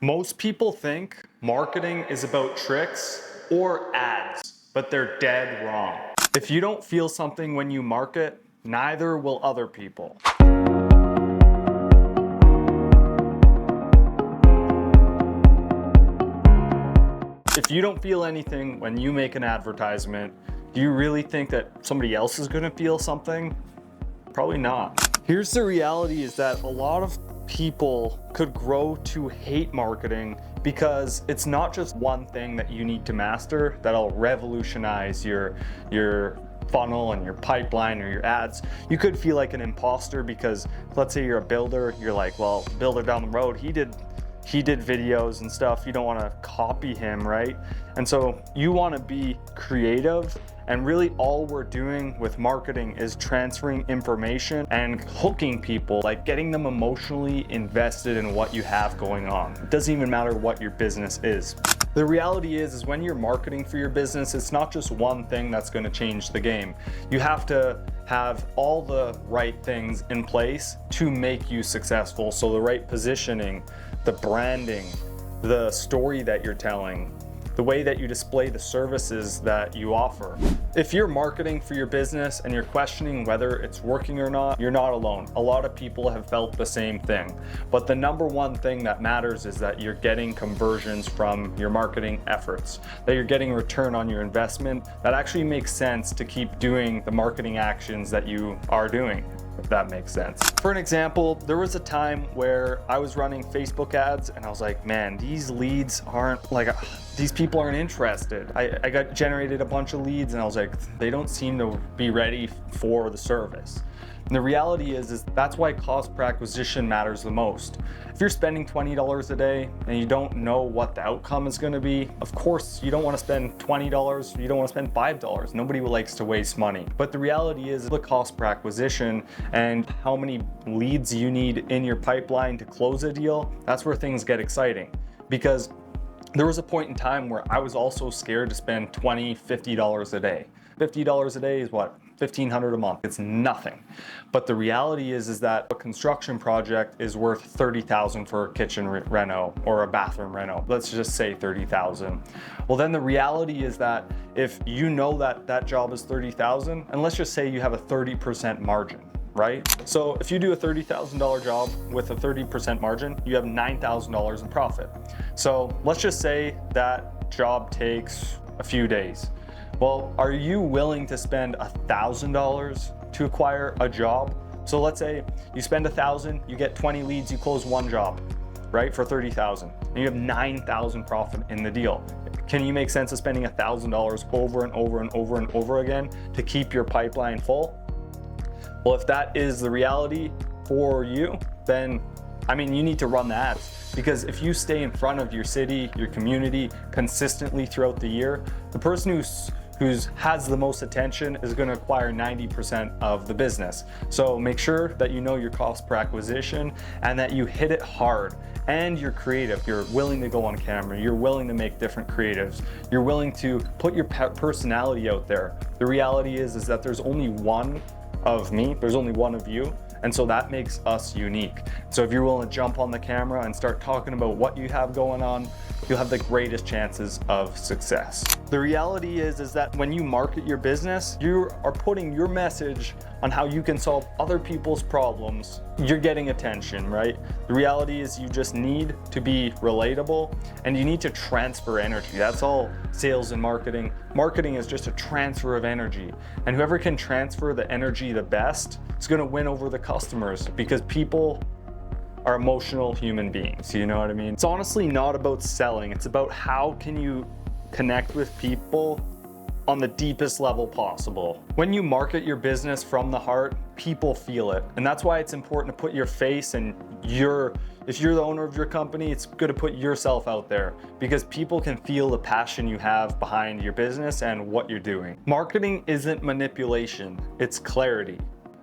Most people think marketing is about tricks or ads, but they're dead wrong. If you don't feel something when you market, neither will other people. If you don't feel anything when you make an advertisement, do you really think that somebody else is gonna feel something? Probably not. Here's the reality is that a lot of people could grow to hate marketing because it's not just one thing that you need to master that'll revolutionize your funnel and your pipeline or your ads. You could feel like an imposter because let's say you're a builder, you're like, well, builder down the road, he did videos and stuff. You don't want to copy him, right? And so you want to be creative, and really all we're doing with marketing is transferring information and hooking people, like getting them emotionally invested in what you have going on. It doesn't even matter what your business is. The reality is when you're marketing for your business, it's not just one thing that's going to change the game. You have to have all the right things in place to make you successful. So the right positioning, the branding, the story that you're telling, the way that you display the services that you offer. If you're marketing for your business and you're questioning whether it's working or not, you're not alone. A lot of people have felt the same thing. But the number one thing that matters is that you're getting conversions from your marketing efforts, that you're getting return on your investment. That actually makes sense to keep doing the marketing actions that you are doing, if that makes sense. For an example, there was a time where I was running Facebook ads and I was like, man, these leads aren't like, these people aren't interested. I got generated a bunch of leads and I was like, they don't seem to be ready for the service. And the reality is that's why cost per acquisition matters the most. If you're spending $20 a day and you don't know what the outcome is gonna be, of course you don't wanna spend $20, you don't wanna spend $5. Nobody likes to waste money. But the reality is the cost per acquisition and how many leads you need in your pipeline to close a deal, that's where things get exciting. Because there was a point in time where I was also scared to spend $20, $50 a day. $50 a day is what? $1,500 a month. It's nothing. But the reality is that a construction project is worth $30,000 for a kitchen reno or a bathroom reno. Let's just say $30,000. Well, then the reality is that if you know that that job is $30,000, and let's just say you have a 30% margin, right? So if you do a $30,000 job with a 30% margin, you have $9,000 in profit. So let's just say that job takes a few days. Well, are you willing to spend $1,000 to acquire a job? So let's say you spend $1,000, you get 20 leads, you close one job, right, for $30,000, and you have $9,000 profit in the deal. Can you make sense of spending $1,000 over and over and over and over again to keep your pipeline full? Well, if that is the reality for you, then you need to run the ads, because if you stay in front of your city, your community consistently throughout the year, the person who has the most attention is going to acquire 90% of the business. So make sure that you know your cost per acquisition and that you hit it hard, and you're creative. You're willing to go on camera. You're willing to make different creatives. You're willing to put your personality out there. The reality is that there's only one of me, there's only one of you. And so that makes us unique. So if you're willing to jump on the camera and start talking about what you have going on, you'll have the greatest chances of success. The reality is that when you market your business, you are putting your message on how you can solve other people's problems. You're getting attention, right? The reality is you just need to be relatable and you need to transfer energy. That's all sales and marketing. Marketing is just a transfer of energy. And whoever can transfer the energy the best is gonna win over the customers, because people are emotional human beings, you know what I mean? It's honestly not about selling, it's about how can you connect with people on the deepest level possible. When you market your business from the heart, people feel it. And that's why it's important to put your face and if you're the owner of your company, it's good to put yourself out there, because people can feel the passion you have behind your business and what you're doing. Marketing isn't manipulation, it's clarity.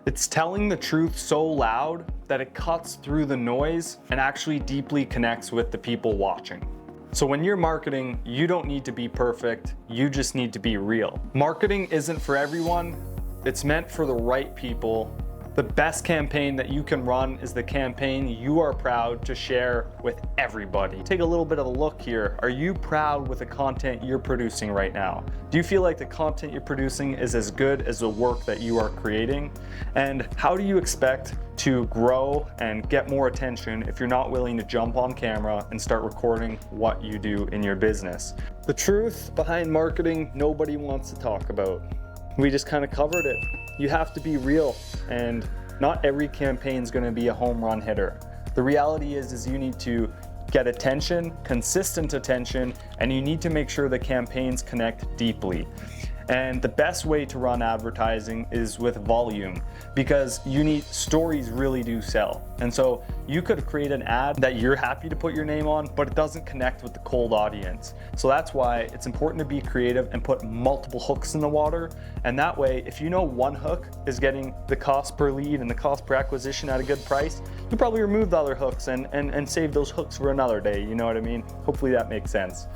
It's telling the truth so loud that it cuts through the noise and actually deeply connects with the people watching. So when you're marketing, you don't need to be perfect, you just need to be real. Marketing isn't for everyone, it's meant for the right people The best campaign that you can run is the campaign you are proud to share with everybody. Take a little bit of a look here. Are you proud with the content you're producing right now? Do you feel like the content you're producing is as good as the work that you are creating? And how do you expect to grow and get more attention if you're not willing to jump on camera and start recording what you do in your business? The truth behind marketing, nobody wants to talk about. We just kind of covered it. You have to be real, and not every campaign is going to be a home run hitter. The reality is you need to get attention, consistent attention, and you need to make sure the campaigns connect deeply. And the best way to run advertising is with volume, because stories really do sell. And so you could create an ad that you're happy to put your name on, but it doesn't connect with the cold audience. So that's why it's important to be creative and put multiple hooks in the water. And that way, if you know one hook is getting the cost per lead and the cost per acquisition at a good price, you probably remove the other hooks and save those hooks for another day. You know what I mean? Hopefully that makes sense.